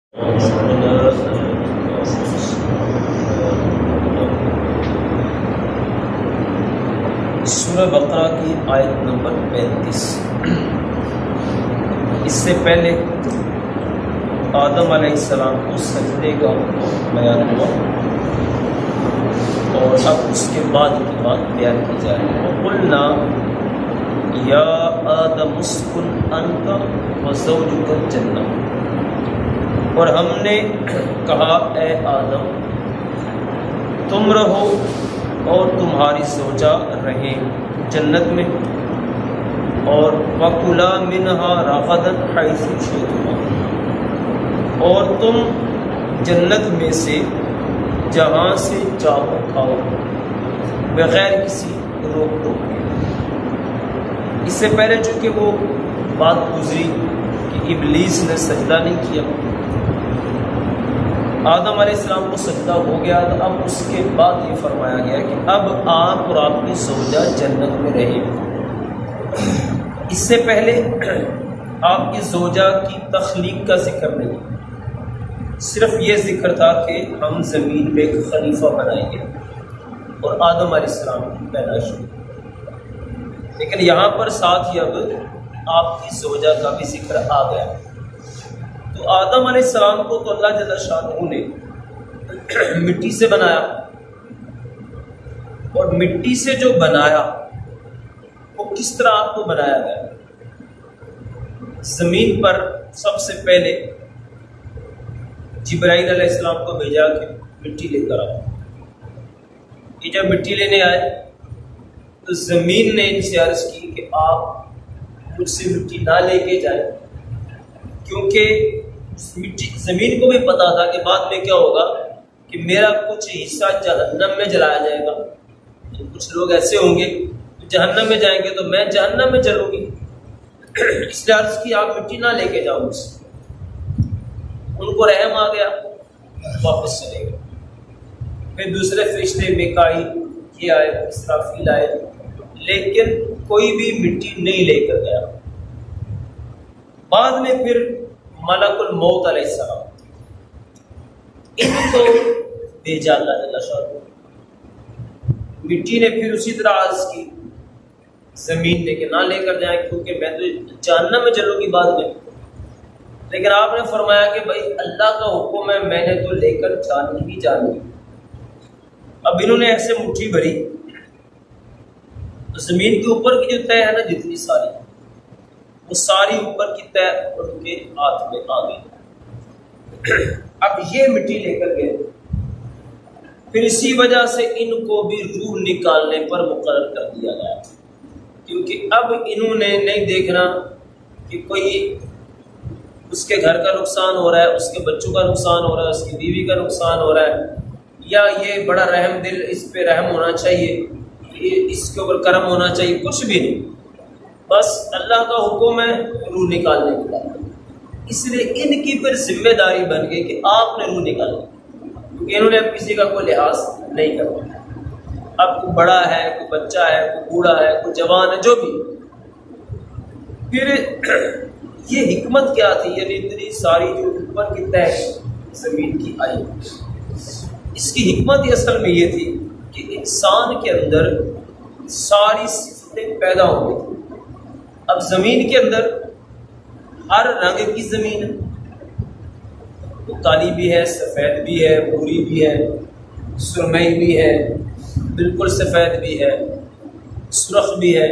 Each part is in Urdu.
سورہ بقرہ کی آیت نمبر 35۔ اس سے پہلے آدم علیہ السلام کو سجدے کا بیان ہوا، اور اب اس کے بعد کی بات بیان کی جا رہی ہے۔ وَقُلْنَا يَا آدَمُ اسْكُنْ أَنْتَ وَزَوْجُكَ الْجَنَّةَ، اور ہم نے کہا اے آدم تم رہو اور تمہاری زوجہ رہیں جنت میں، اور وَكُلَا مِنْهَا رَغَدًا حَيْثُ شِئْتُمَا، اور تم جنت میں سے جہاں سے چاہو کھاؤ بغیر کسی روک ٹوک کے۔ اس سے پہلے چونکہ وہ بات گزری کہ ابلیس نے سجدہ نہیں کیا، آدم علیہ السلام کو سجدہ ہو گیا، تو اب اس کے بعد یہ فرمایا گیا کہ اب آپ اور آپ کی زوجہ جنت میں رہیں۔ اس سے پہلے آپ کی زوجہ کی تخلیق کا ذکر نہیں، صرف یہ ذکر تھا کہ ہم زمین پہ ایک خلیفہ بنائیں گے اور آدم علیہ السلام کی پیدائش ہوئی، لیکن یہاں پر ساتھ ہی اب آپ کی زوجہ کا بھی ذکر آ گیا۔ تو آدم علیہ السلام کو تو اللہ جل شانہ نے مٹی سے بنایا، اور مٹی سے جو بنایا وہ کس طرح آپ کو بنایا گیا؟ زمین پر سب سے پہلے جبرائیل علیہ السلام کو بھیجا کہ مٹی لے کر آؤ۔ یہ جب مٹی لینے آئے تو زمین نے ان سے عرض کی کہ آپ مجھ سے مٹی نہ لے کے جائیں، کیونکہ مٹی زمین کو بھی پتا تھا کہ بعد میں کیا ہوگا کہ میرا کچھ حصہ جہنم میں جلایا جائے گا، کچھ لوگ ایسے ہوں گے جہنم میں جائیں گے تو میں جہنم میں جلوں گی، اس لیے عرض کی آپ مٹی نہ لے کے جاؤ مجھ سے۔ ان کو رحم آ گیا، واپس چلے گئے۔ پھر دوسرے فرشتے میکائیل یہ آئے، اسرافیل آئے، لیکن کوئی بھی مٹی نہیں لے کر گیا۔ بعد میں پھر ملک الموت علیہ السلام ان کو بھیجا اللہ جل شانہ۔ مٹی نے پھر اسی طرح عرض کی زمین نے کہ نہ لے کر جائیں، کیونکہ میں تو جہنم میں چلوں گی بعد میں۔ لیکن آپ نے فرمایا کہ بھائی اللہ کا حکم ہے، میں نے تو لے کر جانی ہی جانی۔ اب انہوں نے ایسے مٹھی بھری تو زمین کے اوپر کی جو طے ہے نا جتنی ساری، وہ ساری اوپر کی طے ان کے ہاتھ میں آ گئی۔ اب یہ مٹی لے کر گئے، پھر اسی وجہ سے ان کو بھی روح نکالنے پر مقرر کر دیا گیا، کیونکہ اب انہوں نے نہیں دیکھنا کہ کوئی اس کے گھر کا نقصان ہو رہا ہے، اس کے بچوں کا نقصان ہو رہا ہے، اس کی بیوی کا نقصان ہو رہا ہے، یا یہ بڑا رحم دل، اس پہ رحم ہونا چاہیے، اس کے اوپر کرم ہونا چاہیے، کچھ بھی نہیں، بس اللہ کا حکم ہے روح نکالنے کے بعد۔ اس لیے ان کی پھر ذمہ داری بن گئی کہ آپ نے روح نکالنا، کیونکہ انہوں نے اب کسی کا کوئی لحاظ نہیں کرنا۔ اب کوئی بڑا ہے، کوئی بچہ ہے، کوئی بوڑھا ہے، کوئی جوان ہے، جو بھی۔ پھر یہ حکمت کیا تھی؟ یعنی اتنی ساری جو اوپر کی طے زمین کی آئی، اس کی حکمت یہ اصل میں یہ تھی کہ انسان کے اندر ساری صفتیں پیدا ہو گئی۔ اب زمین کے اندر ہر رنگ کی زمین ہے، وہ کالی بھی ہے، سفید بھی ہے، بھوری بھی ہے، سرمئی بھی ہے، بالکل سفید بھی ہے، سرخ بھی ہے۔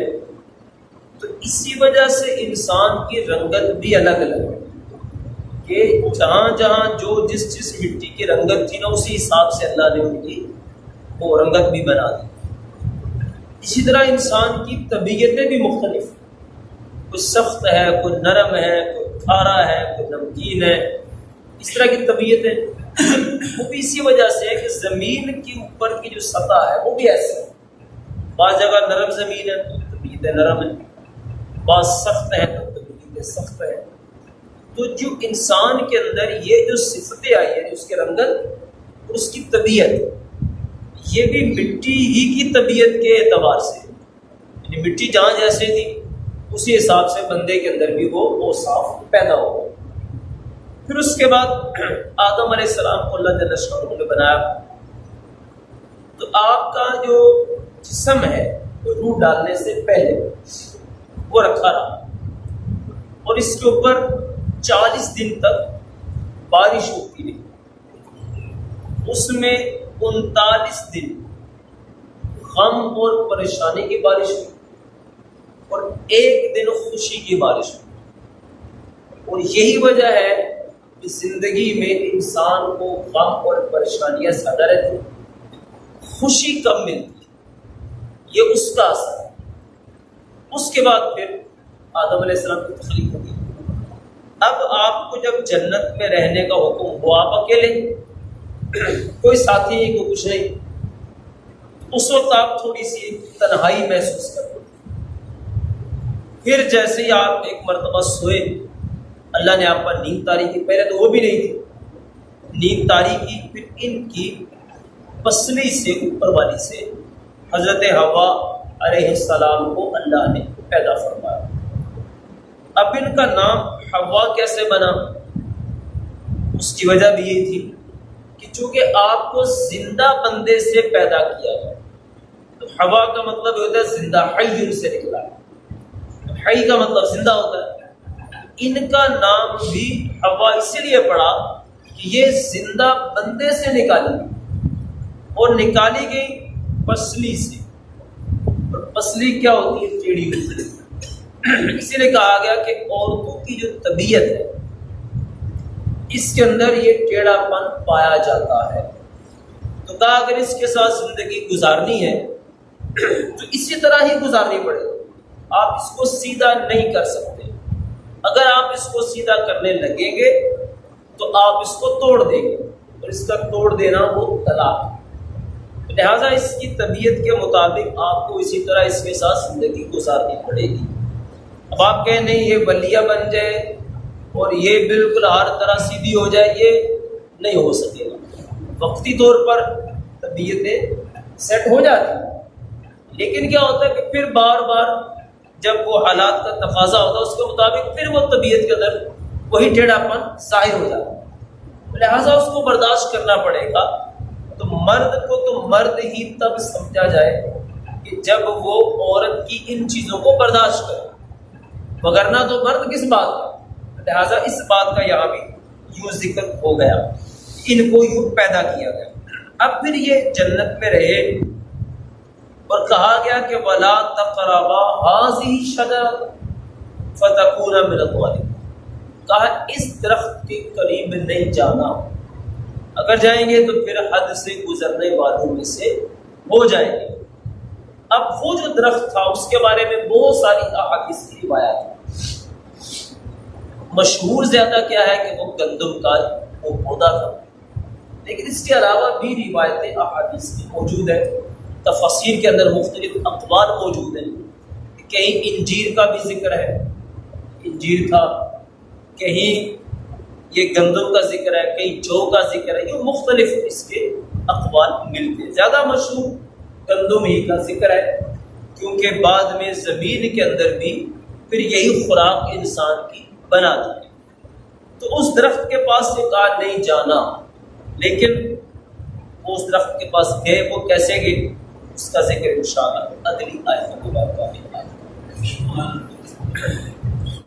تو اسی وجہ سے انسان کی رنگت بھی الگ الگ ہے، کہ جہاں جہاں جو جس مٹی کی رنگت تھی نا، اسی حساب سے اللہ نے ان کی وہ رنگت بھی بنا دی۔ اسی طرح انسان کی طبیعتیں بھی مختلف ہیں، کوئی سخت ہے، کوئی نرم ہے، کوئی کھارا ہے، کوئی نمکین ہے، اس طرح کی طبیعتیں۔ وہ بھی اسی وجہ سے ہے کہ زمین کے اوپر کی جو سطح ہے وہ بھی ایسے ہے، بعض جگہ نرم زمین ہے تو طبیعتیں نرم ہیں، بعض سخت ہے تو طبیعتیں سخت ہے۔ تو جو انسان کے اندر یہ جو صفتیں آئی ہیں، اس کے رنگت اور اس کی طبیعت، یہ بھی مٹی ہی کی طبیعت کے اعتبار سے، یعنی مٹی جہاں جیسے تھی اسی حساب سے بندے کے اندر بھی وہ صاف پیدا ہوگا۔ پھر اس کے بعد آدم علیہ السلام کو اللہ جل شانہ نے بنایا، تو آپ کا جو جسم ہے روح ڈالنے سے پہلے وہ رکھا رہا، اور اس کے اوپر 40 دن تک بارش ہوتی رہی، اس میں 39 دن غم اور پریشانی کی بارش ہوئی اور 1 دن خوشی کی بارش ہوئی۔ اور یہی وجہ ہے کہ زندگی میں انسان کو غم اور پریشانیاں زیادہ رہتی ہیں، خوشی کم ملتی ہے، یہ اس کا اثر ہے۔ اس کے بعد پھر آدم علیہ السلام کی تخلیق ہوگی۔ اب آپ کو جب جنت میں رہنے کا حکم ہوا، آپ اکیلے، کوئی ساتھی نہیں، کوئی کچھ نہیں، اس وقت آپ تھوڑی سی تنہائی محسوس کرتے ہیں۔ پھر جیسے ہی آپ ایک مرتبہ سوئے، اللہ نے آپ پر نیند طاری کی، پہلے تو وہ بھی نہیں تھی، نیند طاری کی، پھر ان کی پسلی سے، اوپر والی سے حضرت حوا علیہ السلام کو اللہ نے پیدا فرمایا۔ اب ان کا نام حوا کیسے بنا؟ اس کی وجہ بھی یہ تھی کہ چونکہ آپ کو زندہ بندے سے پیدا کیا گیا، تو حوا کا مطلب ہوتا ہے زندہ، حی سے نکلا، حی کا مطلب زندہ ہوتا ہے۔ ان کا نام بھی حوا اسی لیے پڑا کہ یہ زندہ بندے سے نکالی گئی، اور نکالی گئی پسلی سے، اور پسلی کیا ہوتی ہے؟ ٹیڑھی ہوتی ہے۔ اسی لیے کہا گیا کہ عورتوں کی جو طبیعت ہے اس کے اندر یہ ٹیڑھا پن پایا جاتا ہے، تو کہا اگر اس کے ساتھ زندگی گزارنی ہے تو اسی طرح ہی گزارنی پڑے گی، آپ اس کو سیدھا نہیں کر سکتے۔ اگر آپ اس کو سیدھا کرنے لگیں گے تو آپ اس کو توڑ دیں گے، اور اس کا توڑ دینا وہ طلاق ہے۔ لہٰذا اس کی طبیعت کے مطابق آپ کو اسی طرح اس کے ساتھ زندگی گزارنی پڑے گی۔ اب آپ کہیں نہیں یہ ولیہ بن جائے اور یہ بالکل ہر طرح سیدھی ہو جائے، یہ نہیں ہو سکے گا۔ وقتی طور پر طبیعتیں سیٹ ہو جاتی ہیں، لیکن کیا ہوتا ہے کہ پھر بار بار جب وہ حالات کا تقاضا ہوتا ہے اس کے مطابق پھر وہ طبیعت کے اندر وہی ٹیڑھا پن ظاہر ہو جاتا ہے، لہٰذا اس کو برداشت کرنا پڑے گا۔ تو مرد کو تو مرد ہی تب سمجھا جائے کہ جب وہ عورت کی ان چیزوں کو برداشت کرے، وگرنہ تو مرد کس بات کا؟ لہٰذا اس بات کا یہاں بھی یوں ذکر ہو گیا، ان کو یوں پیدا کیا گیا۔ اب پھر یہ جنت میں رہے اور کہا گیا کہ وَلَا تَقْرَبَا هَٰذِهِ الشَّجَرَةَ فَتَكُونَا مِنَ الظَّالِمِينَ، کہا اس درخت کے قریب نہیں جانا، اگر جائیں گے تو پھر حد سے گزرنے والوں میں سے ہو جائیں گے۔ اب وہ جو درخت تھا اس کے بارے میں بہت ساری احادیث کی روایات ہیں۔ مشہور زیادہ کیا ہے کہ وہ گندم کا وہ پودا تھا، لیکن اس کے علاوہ بھی روایتیں احادیث کی موجود ہیں، تفاسیر کے اندر مختلف اقوال موجود ہیں۔ کہیں انجیر کا بھی ذکر ہے، انجیر تھا، کہیں یہ گندم کا ذکر ہے، کہیں جو کا ذکر ہے، یہ مختلف اس کے اقوال ملتے ہیں۔ زیادہ مشہور گندم ہی کا ذکر ہے، کیونکہ بعد میں زمین کے اندر بھی پھر یہی خوراک انسان کی بناتی ہے۔ تو اس درخت کے پاس سے کہا نہیں جانا، لیکن وہ اس درخت کے پاس گئے، وہ کیسے گئے اس کا ذکر انشاءاللہ اگلی آیت میں ہوگا۔